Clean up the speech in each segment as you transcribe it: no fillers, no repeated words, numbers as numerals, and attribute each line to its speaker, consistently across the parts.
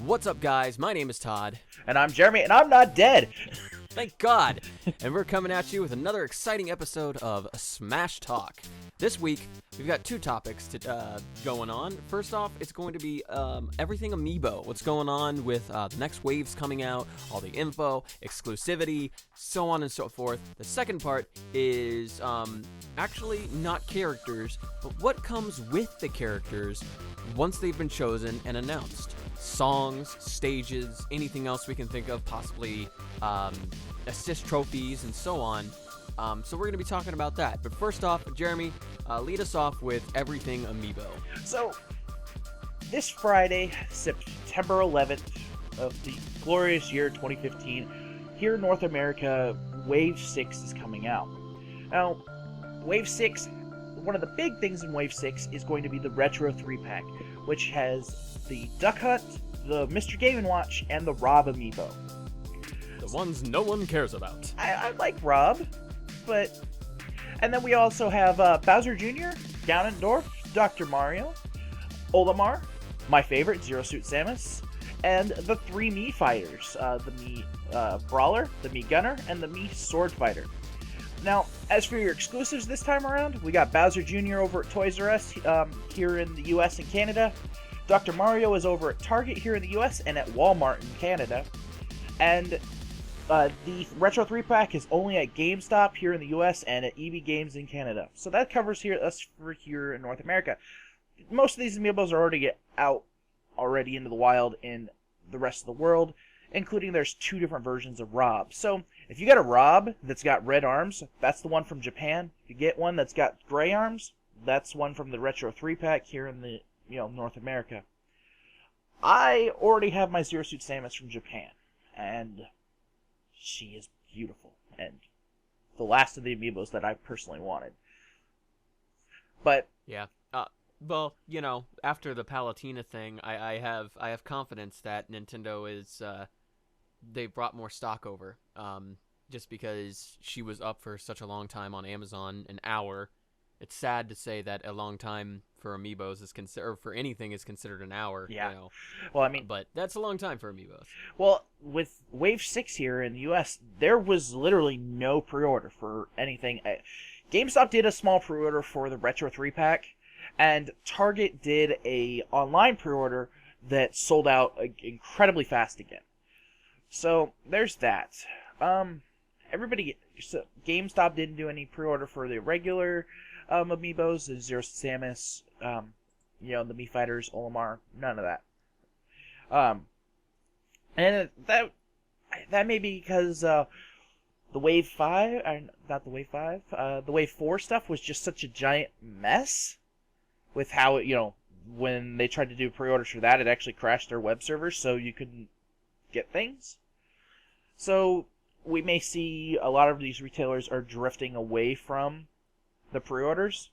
Speaker 1: What's up, guys? My name is Todd.
Speaker 2: And I'm Jeremy, and I'm not dead.
Speaker 1: Thank God! And we're coming at you with another exciting episode of Smash Talk. This week, we've got two topics going on. First off, it's going to be everything Amiibo. What's going on with the next waves coming out, all the info, exclusivity, so on and so forth. The second part is actually not characters, but what comes with the characters once they've been chosen and announced. Songs, stages, anything else we can think of, possibly assist trophies and so on. So we're going to be talking about that. But first off, Jeremy, lead us off with everything Amiibo.
Speaker 2: So, this Friday, September 11th of the glorious year 2015, here in North America, Wave 6 is coming out. Now, Wave 6, one of the big things in Wave 6 is going to be the Retro 3-pack, which has the Duck Hunt, the Mr. Game & Watch, and the Rob Amiibo.
Speaker 1: The ones no one cares about.
Speaker 2: I like Rob, but... And then we also have Bowser Jr., Ganondorf, Dr. Mario, Olimar, my favorite, Zero Suit Samus, and the three Mii fighters, the Mii Brawler, the Mii Gunner, and the Mii Sword Fighter. Now, as for your exclusives this time around, we got Bowser Jr. over at Toys R Us here in the US and Canada. Dr. Mario is over at Target here in the US and at Walmart in Canada. And the Retro 3-pack is only at GameStop here in the US and at EB Games in Canada. So that covers us for here in North America. Most of these Amiibos are already out already into the wild in the rest of the world, including there's two different versions of Rob. So if you got a Rob that's got red arms, that's the one from Japan. If you get one that's got gray arms, that's one from the Retro 3-pack here in the North America. I already have my Zero Suit Samus from Japan, and she is beautiful, and the last of the Amiibos that I personally wanted. But
Speaker 1: yeah, well, after the Palutena thing, I have confidence that Nintendo is they brought more stock over, just because she was up for such a long time on Amazon, an hour. It's sad to say that a long time for Amiibos is or for anything is considered an hour.
Speaker 2: Yeah. Well, I mean,
Speaker 1: but that's a long time for Amiibos.
Speaker 2: Well, with Wave 6 here in the US, there was literally no pre-order for anything. GameStop did a small pre-order for the Retro 3-pack, and Target did a online pre-order that sold out incredibly fast again. So, there's that. GameStop didn't do any pre-order for the regular Amiibos, the Zero Samus, the Mii Fighters, Olimar, none of that. And that may be because the Wave 5, not the Wave 5, the Wave 4 stuff was just such a giant mess with how when they tried to do pre-orders for that, it actually crashed their web servers, so you couldn't get things. So we may see a lot of these retailers are drifting away from the pre-orders.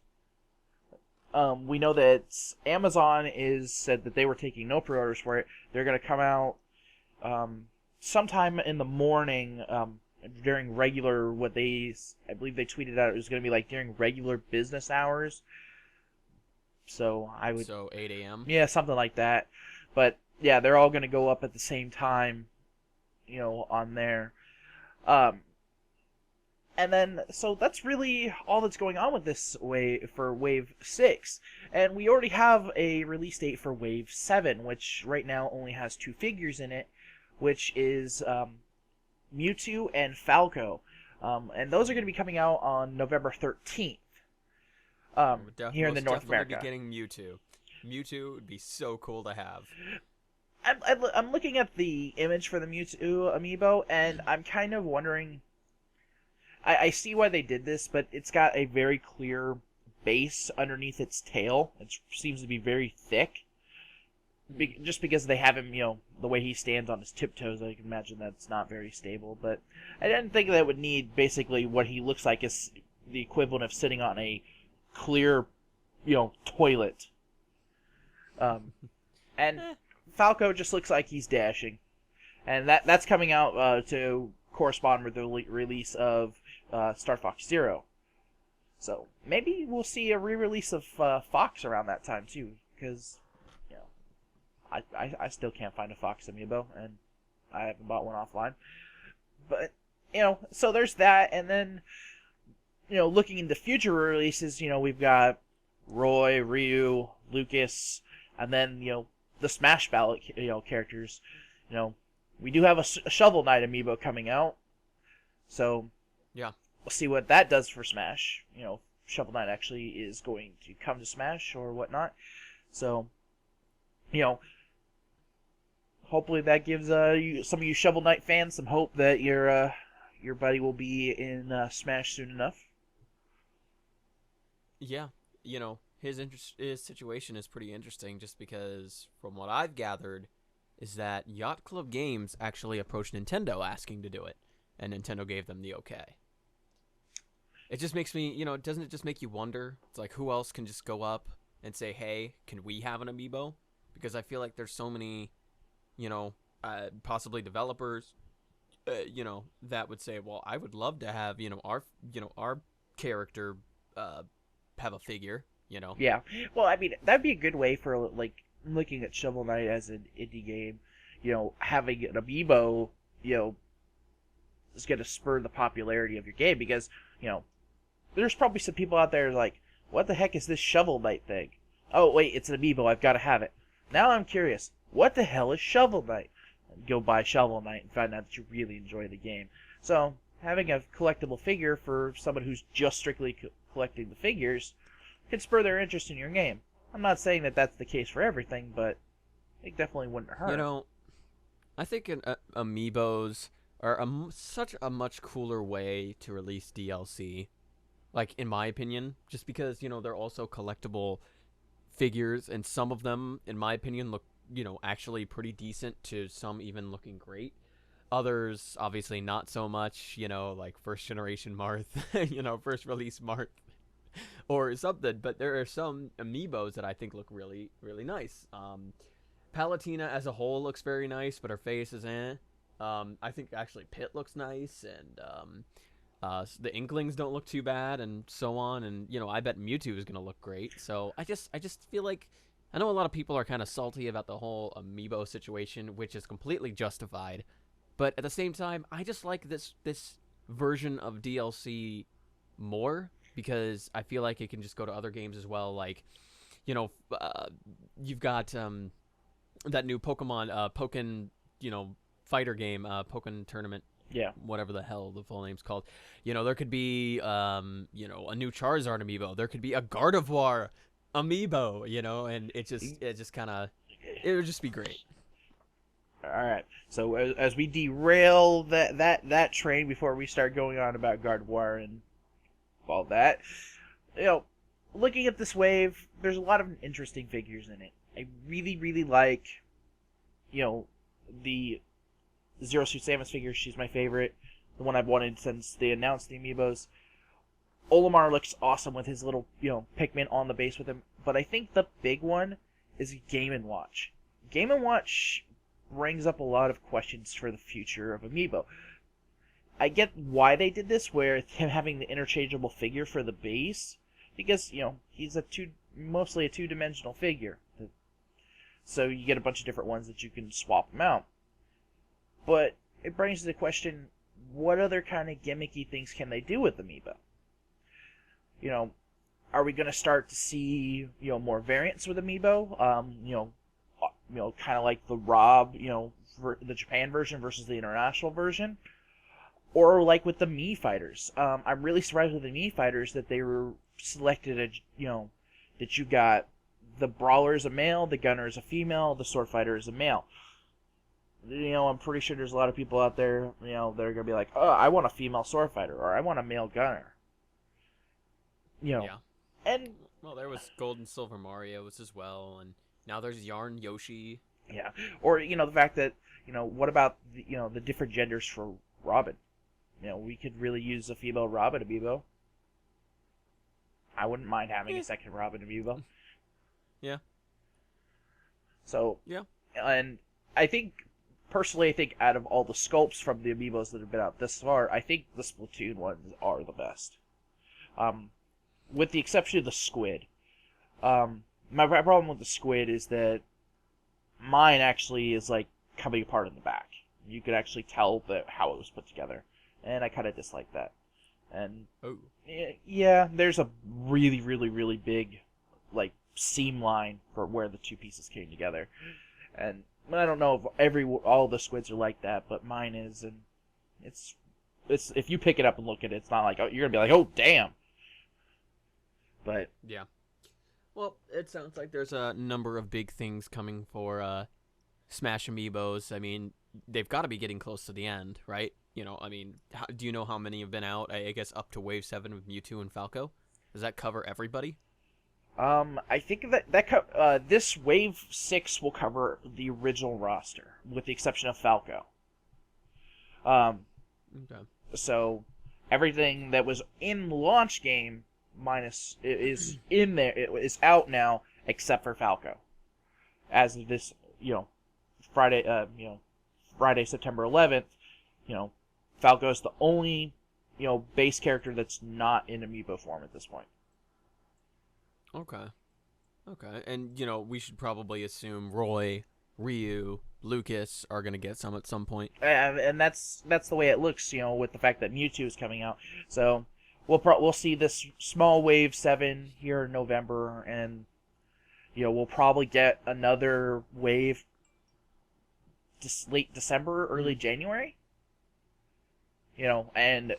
Speaker 2: We know that Amazon said that they were taking no pre-orders for it. They're going to come out sometime in the morning during regular, I believe they tweeted out it was going to be like during regular business hours. So
Speaker 1: 8 a.m.?
Speaker 2: Yeah, something like that. But yeah, they're all going to go up at the same time, on there. And then, so that's really all that's going on with this for Wave 6. And we already have a release date for Wave 7, which right now only has two figures in it, which is Mewtwo and Falco. And those are going to be coming out on November 13th here in the North America.
Speaker 1: Be getting Mewtwo. Mewtwo would be so cool to have.
Speaker 2: I'm looking at the image for the Mewtwo Amiibo, and I'm kind of wondering... I see why they did this, but it's got a very clear base underneath its tail. It seems to be very thick. Just because they have him, the way he stands on his tiptoes, I can imagine that's not very stable. But I didn't think that would need basically what he looks like is the equivalent of sitting on a clear, toilet. And Falco just looks like he's dashing. And that's coming out to correspond with the release of Star Fox Zero. So maybe we'll see a re-release of Fox around that time too, because I still can't find a Fox Amiibo, and I haven't bought one offline. But, so there's that, and then, looking into future releases, we've got Roy, Ryu, Lucas, and then, the Smash Ballot, characters. We do have a Shovel Knight amiibo coming out, so
Speaker 1: Yeah.
Speaker 2: we'll see what that does for Smash. Shovel Knight actually is going to come to Smash or whatnot. So, hopefully that gives some of you Shovel Knight fans some hope that your buddy will be in Smash soon enough.
Speaker 1: Yeah, his situation is pretty interesting just because from what I've gathered is that Yacht Club Games actually approached Nintendo asking to do it, and Nintendo gave them the okay. It just makes me, doesn't it just make you wonder? It's like, who else can just go up and say, hey, can we have an amiibo? Because I feel like there's so many, possibly developers, that would say, well, I would love to have, our character have a figure,
Speaker 2: Yeah. Well, I mean, that'd be a good way for, like, looking at Shovel Knight as an indie game. Having an amiibo, is going to spur the popularity of your game because, there's probably some people out there like, what the heck is this Shovel Knight thing? Oh, wait, it's an amiibo. I've got to have it. Now I'm curious. What the hell is Shovel Knight? Go buy Shovel Knight and find out that you really enjoy the game. So, having a collectible figure for someone who's just strictly collecting the figures can spur their interest in your game. I'm not saying that that's the case for everything, but it definitely wouldn't hurt.
Speaker 1: I think amiibos are such a much cooler way to release DLC. Like, in my opinion, just because, they're also collectible figures, and some of them, in my opinion, look, actually pretty decent to some even looking great. Others, obviously, not so much, like first generation Marth, first release Marth, or something. But there are some amiibos that I think look really, really nice. Palutena as a whole looks very nice, but her face is eh. I think actually Pit looks nice, and the Inklings don't look too bad, and so on. And I bet Mewtwo is gonna look great. So I just feel like I know a lot of people are kind of salty about the whole amiibo situation, which is completely justified. But at the same time, I just like this version of DLC more because I feel like it can just go to other games as well. Like, you've got that new Pokemon fighter game, Pokemon Tournament.
Speaker 2: Yeah.
Speaker 1: Whatever the hell the full name's called. There could be a new Charizard amiibo. There could be a Gardevoir amiibo, and it just kind of, it would just be great.
Speaker 2: All right. So as we derail that train before we start going on about Gardevoir and all that, looking at this wave, there's a lot of interesting figures in it. I really, really like, the Zero Suit Samus figure. She's my favorite. The one I've wanted since they announced the amiibos. Olimar looks awesome with his little, Pikmin on the base with him. But I think the big one is Game & Watch. Game & Watch brings up a lot of questions for the future of amiibo. I get why they did this, where him having the interchangeable figure for the base, because, he's mostly a two-dimensional figure. So you get a bunch of different ones that you can swap them out. But it brings the question, what other kind of gimmicky things can they do with amiibo? Are we going to start to see, more variants with amiibo? Kind of like the Rob, the Japan version versus the international version. Or like with the Mii fighters. I'm really surprised with the Mii fighters that they were selected, that you got the Brawler is a male, the Gunner is a female, the Sword Fighter is a male. I'm pretty sure there's a lot of people out there, that are going to be like, oh, I want a female Sword Fighter, or I want a male Gunner.
Speaker 1: Yeah.
Speaker 2: And
Speaker 1: well, there was Gold and Silver Mario's as well, and now there's Yarn Yoshi.
Speaker 2: Yeah. Or, the fact that, what about, the different genders for Robin? We could really use a female Robin amiibo. I wouldn't mind having a second Robin amiibo.
Speaker 1: Yeah.
Speaker 2: So,
Speaker 1: yeah.
Speaker 2: And I think out of all the sculpts from the amiibos that have been out this far, I think the Splatoon ones are the best. With the exception of the squid. My problem with the squid is that mine actually is like coming apart in the back. You could actually tell how it was put together, and I kind of dislike that. And
Speaker 1: Oh.
Speaker 2: yeah, there's a really, really, really big like seam line for where the two pieces came together, and I don't know if all the squids are like that, but mine is, and it's if you pick it up and look at it, it's not like, oh, you're gonna be like, oh damn. But
Speaker 1: Yeah. Well, it sounds like there's a number of big things coming for Smash Amiibos. I mean, they've got to be getting close to the end, right? I mean, do you know how many have been out? I guess up to Wave 7 with Mewtwo and Falco. Does that cover everybody?
Speaker 2: I think this Wave 6 will cover the original roster, with the exception of Falco.
Speaker 1: Okay.
Speaker 2: So everything that was in the launch game minus is in there. It is out now, except for Falco. As of this, Friday, Friday, September 11th, Falco is the only, base character that's not in Amiibo form at this point.
Speaker 1: Okay. Okay. And, we should probably assume Roy, Ryu, Lucas are going to get some at some point.
Speaker 2: And that's the way it looks, with the fact that Mewtwo is coming out. So we'll see this small Wave 7 here in November, and we'll probably get another wave late December, early January. And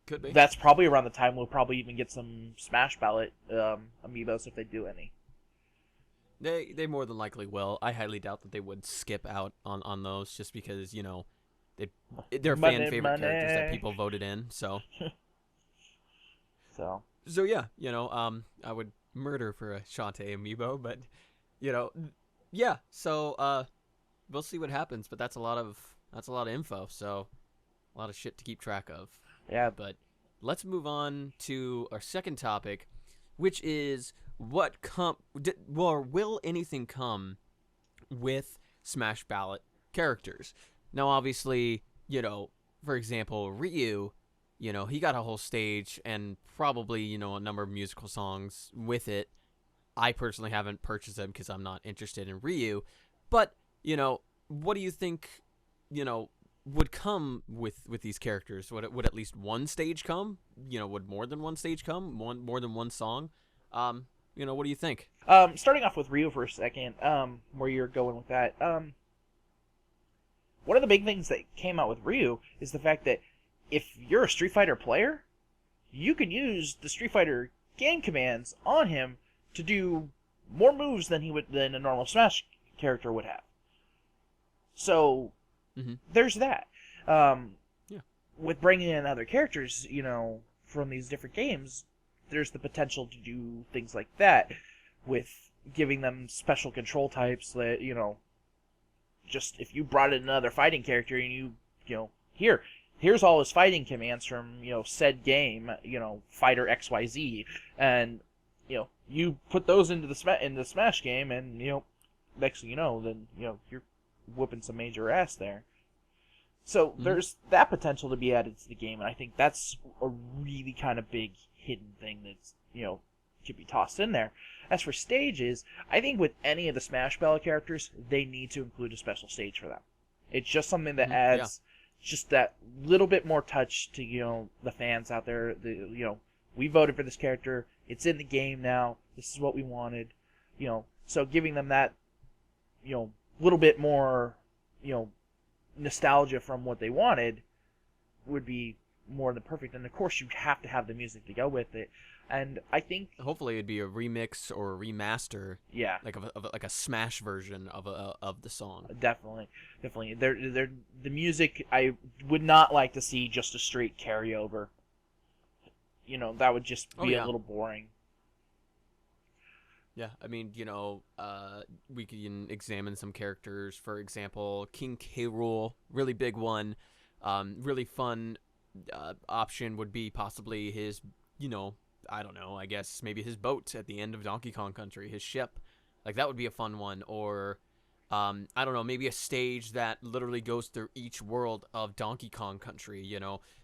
Speaker 1: Could be.
Speaker 2: that's probably around the time we'll probably even get some Smash Ballot Amiibos, if they do any.
Speaker 1: They more than likely will. I highly doubt that they would skip out on those just because, they're fan favorite characters that people voted in, so.
Speaker 2: So
Speaker 1: yeah, I would murder for a Shantae Amiibo, but yeah, so we'll see what happens, but that's a lot of info, so a lot of shit to keep track of.
Speaker 2: yeah,
Speaker 1: But let's move on to our second topic, which is will anything come with Smash Ballot characters? Now, obviously, for example, Ryu, he got a whole stage and probably, a number of musical songs with it. I personally haven't purchased them because I'm not interested in Ryu. But, what do you think, would come with these characters? Would at least one stage come? Would more than one stage come? More than one song? What do you think?
Speaker 2: starting off with Ryu for a second, where you're going with that. One of the big things that came out with Ryu is the fact that if you're a Street Fighter player, you can use the Street Fighter game commands on him to do more moves than a normal Smash character would have. So there's that.
Speaker 1: Yeah.
Speaker 2: With bringing in other characters, from these different games, there's the potential to do things like that, with giving them special control types that, just if you brought in another fighting character and here's all his fighting commands from, said game, fighter XYZ, and, you put those into the Smash game, and, next thing you know, then, you're whooping some major ass there. So there's that potential to be added to the game, and I think that's a really kind of big hidden thing that's, could be tossed in there. As for stages, I think with any of the Smash Ballot characters, they need to include a special stage for them. It's just something that adds just that little bit more touch to, the fans out there. We voted for this character. It's in the game now. This is what we wanted. So giving them that, little bit more, nostalgia from what they wanted would be more than perfect. And of course, you have to have the music to go with it. And I think
Speaker 1: hopefully it'd be a remix or a remaster,
Speaker 2: yeah,
Speaker 1: like a Smash version of the song.
Speaker 2: Definitely. The music, I would not like to see just a straight carryover. That would just be a little boring.
Speaker 1: Yeah, I mean, we can examine some characters. For example, King K. Rool, really big one. Really fun option would be possibly his, I don't know, I guess maybe his boat at the end of Donkey Kong Country, his ship. Like, that would be a fun one. Or, I don't know, maybe a stage that literally goes through each world of Donkey Kong Country,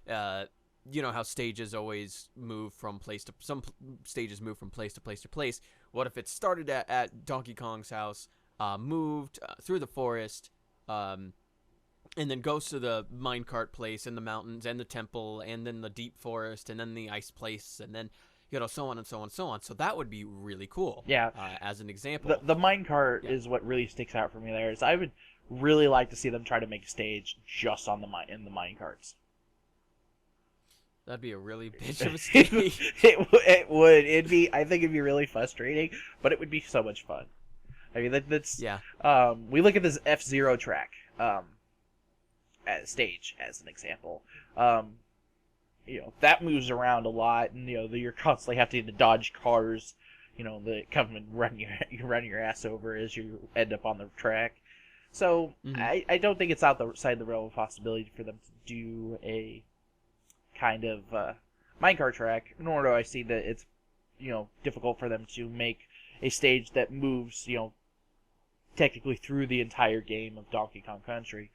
Speaker 1: how stages always move from some stages move from place to place to place. What if it started at Donkey Kong's house, moved through the forest, and then goes to the minecart place in the mountains and the temple and then the deep forest and then the ice place and then so on and so on and so on. So that would be really cool.
Speaker 2: Yeah.
Speaker 1: As an example,
Speaker 2: The minecart is what really sticks out for me. There is I would really like to see them try to make a stage just on in the minecarts.
Speaker 1: That'd be a really bitch of a stage.
Speaker 2: it would. I think it'd be really frustrating, but it would be so much fun. I mean, that's
Speaker 1: yeah.
Speaker 2: We look at this F-Zero track. As stage as an example, that moves around a lot, and you're constantly having to dodge cars, that come and run your ass over as you end up on the track. So I don't think it's outside the realm of possibility for them to do a kind of minecart track, nor do I see that it's difficult for them to make a stage that moves technically through the entire game of Donkey Kong Country.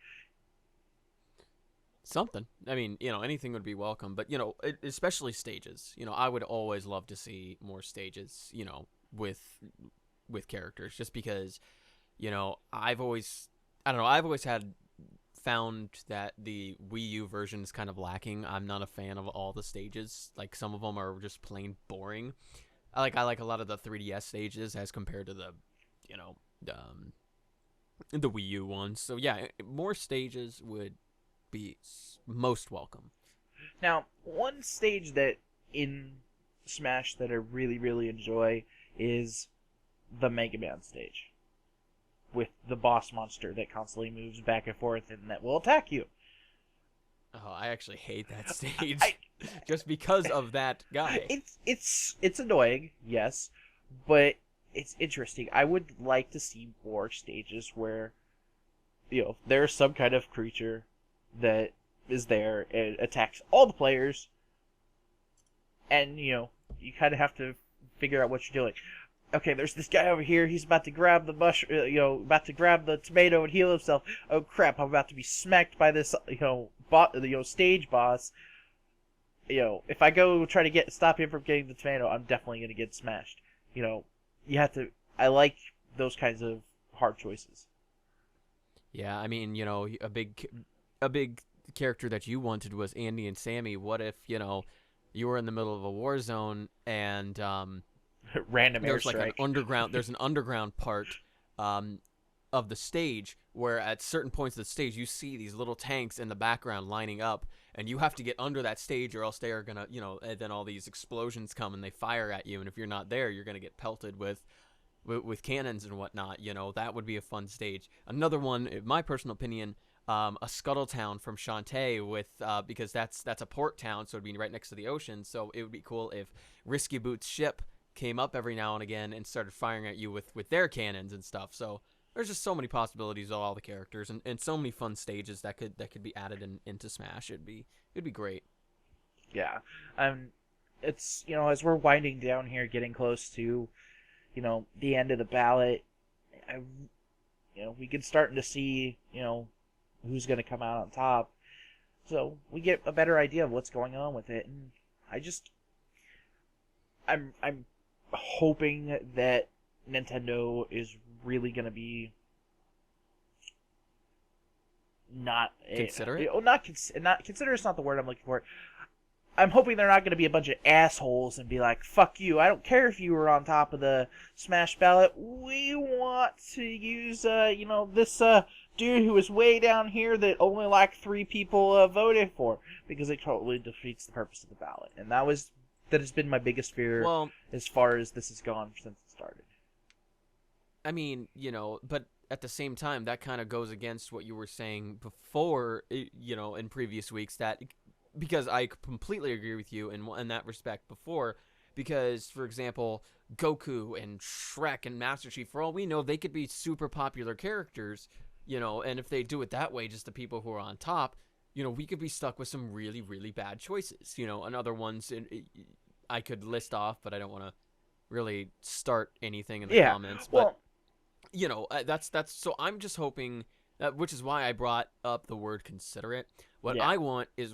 Speaker 1: Something. I mean, anything would be welcome, but especially stages. I would always love to see more stages, with characters, just because, I've always found that the Wii U version is kind of lacking. I'm not a fan of all the stages. Like, some of them are just plain boring. I like a lot of the 3DS stages as compared to the Wii U ones. So yeah, more stages would be most welcome.
Speaker 2: Now, one stage that in Smash that I really, really enjoy is the Mega Man stage, with the boss monster that constantly moves back and forth and that will attack you.
Speaker 1: Oh, I actually hate that stage just because of that guy.
Speaker 2: It's annoying, yes, but it's interesting. I would like to see more stages where there's some kind of creature that is there and attacks all the players, and you kind of have to figure out what you're doing. Okay, there's this guy over here. He's about to grab the about to grab the tomato and heal himself. Oh crap! I'm about to be smacked by this stage boss. If I go try to stop him from getting the tomato, I'm definitely gonna get smashed. You have to. I like those kinds of hard choices.
Speaker 1: Yeah, I mean, a big character that you wanted was Andy and Sammy. What if, you were in the middle of a war zone and
Speaker 2: random
Speaker 1: there's
Speaker 2: airstrike.
Speaker 1: There's an underground part of the stage where at certain points of the stage you see these little tanks in the background lining up, and you have to get under that stage or else they are gonna, and then all these explosions come and they fire at you, and if you're not there, you're gonna get pelted with cannons and whatnot. That would be a fun stage. Another one, in my personal opinion, a Scuttle Town from Shantae, with because that's a port town, so it'd be right next to the ocean. So it would be cool if Risky Boots' ship came up every now and again and started firing at you with their cannons and stuff. So there's just so many possibilities of all the characters and so many fun stages that could be added into Smash. It'd be great.
Speaker 2: Yeah, it's as we're winding down here, getting close to the end of the ballot. We can start to see who's going to come out on top, so we get a better idea of what's going on with it. And I'm hoping that Nintendo is really going to be not
Speaker 1: considerate.
Speaker 2: Not considerate is not the word I'm looking for. I'm hoping they're not going to be a bunch of assholes and be like, fuck you, I don't care if you were on top of the Smash ballot. We want to use, this dude who is way down here that only like 3 people voted for, because it totally defeats the purpose of the ballot. And that has been my biggest fear as far as this has gone since it started.
Speaker 1: I mean, but at the same time, that kind of goes against what you were saying before, in previous weeks, that because I completely agree with you in that respect before, because, for example, Goku and Shrek and Master Chief, for all we know, they could be super popular characters, and if they do it that way, just the people who are on top, we could be stuck with some really, really bad choices, and other ones I could list off, but I don't want to really start anything in the comments. But, that's so I'm just hoping, which is why I brought up the word considerate. What I want is,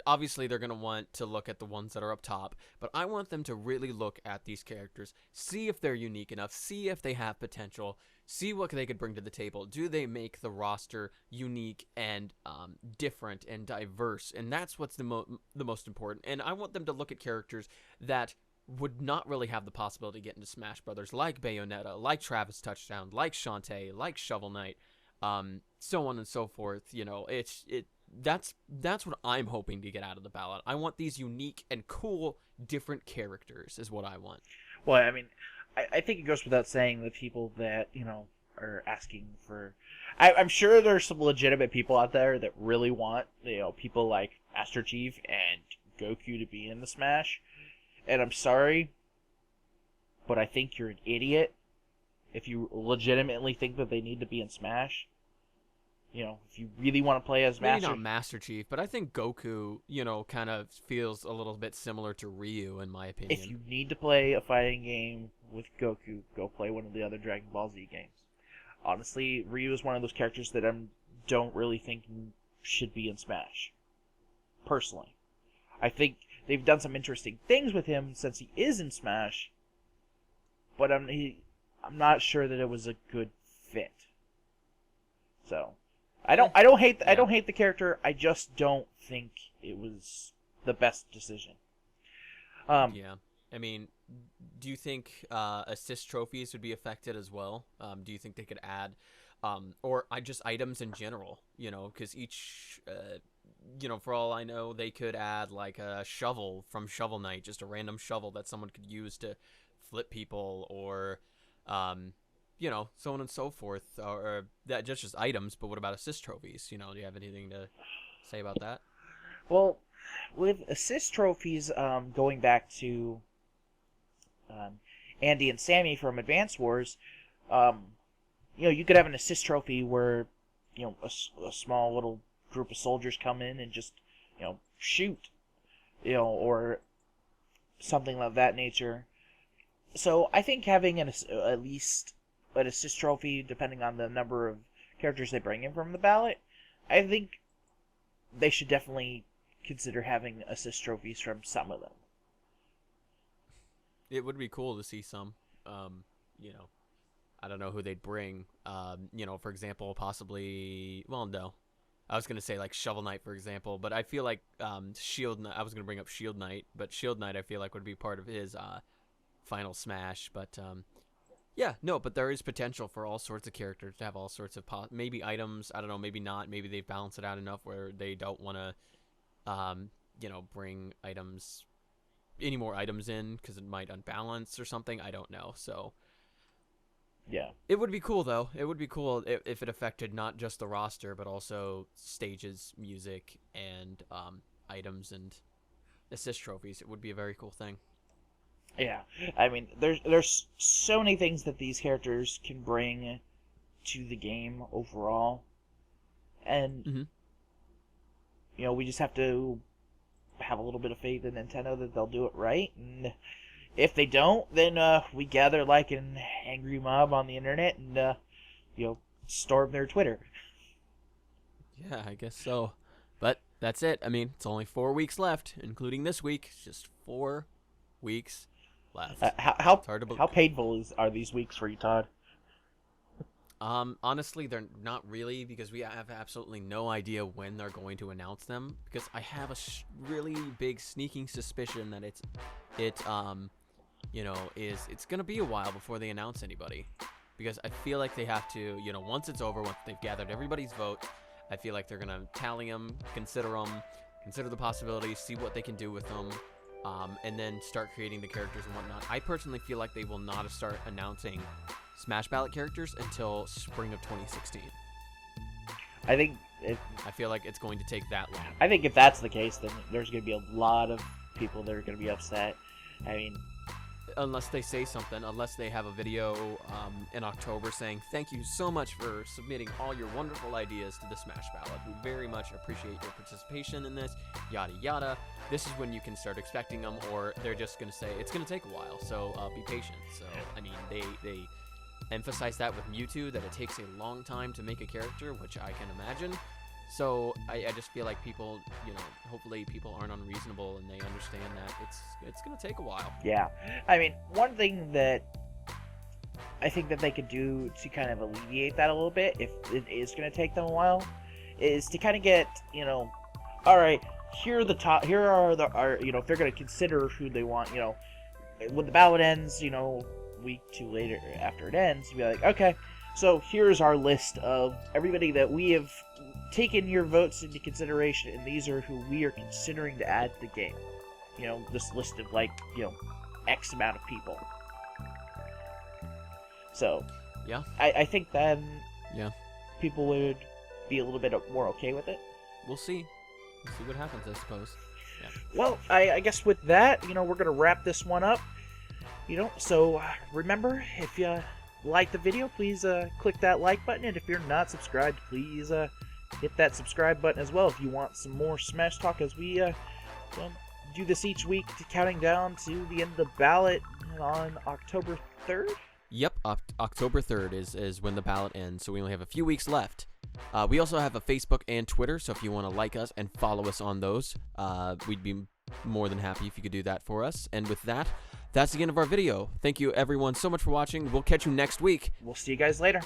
Speaker 1: obviously they're going to want to look at the ones that are up top, but I want them to really look at these characters, see if they're unique enough, see if they have potential, see what they could bring to the table. Do they make the roster unique and different and diverse? And that's what's the most important. And I want them to look at characters that would not really have the possibility to get into Smash Brothers, like Bayonetta, like Travis Touchdown, like Shantae, like Shovel Knight, so on and so forth. You know, that's what I'm hoping to get out of the ballot. I want these unique and cool, different characters is what I want.
Speaker 2: Well, I mean, I think it goes without saying the people that, are asking for... I'm sure there's some legitimate people out there that really want, people like Master Chief and Goku to be in the Smash. And I'm sorry, but I think you're an idiot if you legitimately think that they need to be in Smash. If you really want to play as
Speaker 1: Maybe not Master Chief, but I think Goku, kind of feels a little bit similar to Ryu, in my opinion.
Speaker 2: If you need to play a fighting game with Goku, go play one of the other Dragon Ball Z games. Honestly, Ryu is one of those characters that I don't really think should be in Smash. Personally. I think they've done some interesting things with him since he is in Smash, but I'm not sure that it was a good fit. So... I don't hate the character. I just don't think it was the best decision.
Speaker 1: Yeah, I mean, do you think assist trophies would be affected as well? Do you think they could add, or just items in general? Because each, for all I know, they could add like a shovel from Shovel Knight, just a random shovel that someone could use to flip people, or so on and so forth, or that just items. But what about assist trophies? Do you have anything to say about that?
Speaker 2: Well, with assist trophies, going back to Andy and Sammy from Advance Wars, you could have an assist trophy where, a small little group of soldiers come in and just, shoot, or something of that nature. So I think having at least an assist trophy, depending on the number of characters they bring in from the ballot, I think they should definitely consider having assist trophies from some of them.
Speaker 1: It would be cool to see some. I don't know who they'd bring. For example, possibly... Well, no. I was going to say, like, Shovel Knight, for example, but I feel like Shield Knight... I was going to bring up Shield Knight, but Shield Knight, I feel like, would be part of his final Smash, but... Yeah, no, but there is potential for all sorts of characters to have all sorts of maybe items. I don't know, maybe not. Maybe they've balanced it out enough where they don't want to, bring any more items in because it might unbalance or something. I don't know. So,
Speaker 2: yeah,
Speaker 1: it would be cool though. It would be cool if it affected not just the roster but also stages, music, and items and assist trophies. It would be a very cool thing.
Speaker 2: Yeah, I mean, there's so many things that these characters can bring to the game overall, and we just have to have a little bit of faith in Nintendo that they'll do it right, and if they don't, then we gather like an angry mob on the internet and storm their Twitter.
Speaker 1: Yeah, I guess so, but that's it. I mean, it's only 4 weeks left, including this week. It's just 4 weeks left.
Speaker 2: How painful are these weeks for you, Todd?
Speaker 1: Honestly, they're not really, because we have absolutely no idea when they're going to announce them. Because I have a really big sneaking suspicion that it's gonna be a while before they announce anybody. Because I feel like they have to, once it's over, once they've gathered everybody's vote, I feel like they're gonna tally them, consider the possibilities, see what they can do with them. And then start creating the characters and whatnot. I personally feel like they will not start announcing Smash Ballot characters until spring of 2016. I feel like it's going to take that long.
Speaker 2: I think if that's the case, then there's going to be a lot of people that are going to be upset. I mean...
Speaker 1: Unless they say something, unless they have a video in October saying, thank you so much for submitting all your wonderful ideas to the Smash Ballot. We very much appreciate your participation in this, yada yada. This is when you can start expecting them, or they're just going to say, it's going to take a while, so be patient. So, I mean, they emphasize that with Mewtwo, that it takes a long time to make a character, which I can imagine. So I just feel like people, hopefully people aren't unreasonable and they understand that it's going to take a while.
Speaker 2: Yeah. I mean, one thing that I think that they could do to kind of alleviate that a little bit, if it is going to take them a while, is to kind of get, all right, here are the top, here are if they're going to consider who they want, when the ballot ends, week 2 later after it ends, be like, okay, so here's our list of everybody that we have taken your votes into consideration, and these are who we are considering to add to the game. This list of X amount of people. So,
Speaker 1: yeah,
Speaker 2: I think then people would be a little bit more okay with it.
Speaker 1: We'll see. We'll see what happens, I suppose. Yeah.
Speaker 2: Well, I guess with that, we're going to wrap this one up. So remember, if you like the video, please click that like button. And if you're not subscribed, please hit that subscribe button as well if you want some more Smash Talk as we do this each week, counting down to the end of the ballot on October 3rd.
Speaker 1: Yep, October 3rd is when the ballot ends, so we only have a few weeks left. We also have a Facebook and Twitter, so if you want to like us and follow us on those, we'd be more than happy if you could do that for us. And with that, that's the end of our video. Thank you everyone so much for watching. We'll catch you next week.
Speaker 2: We'll see you guys later.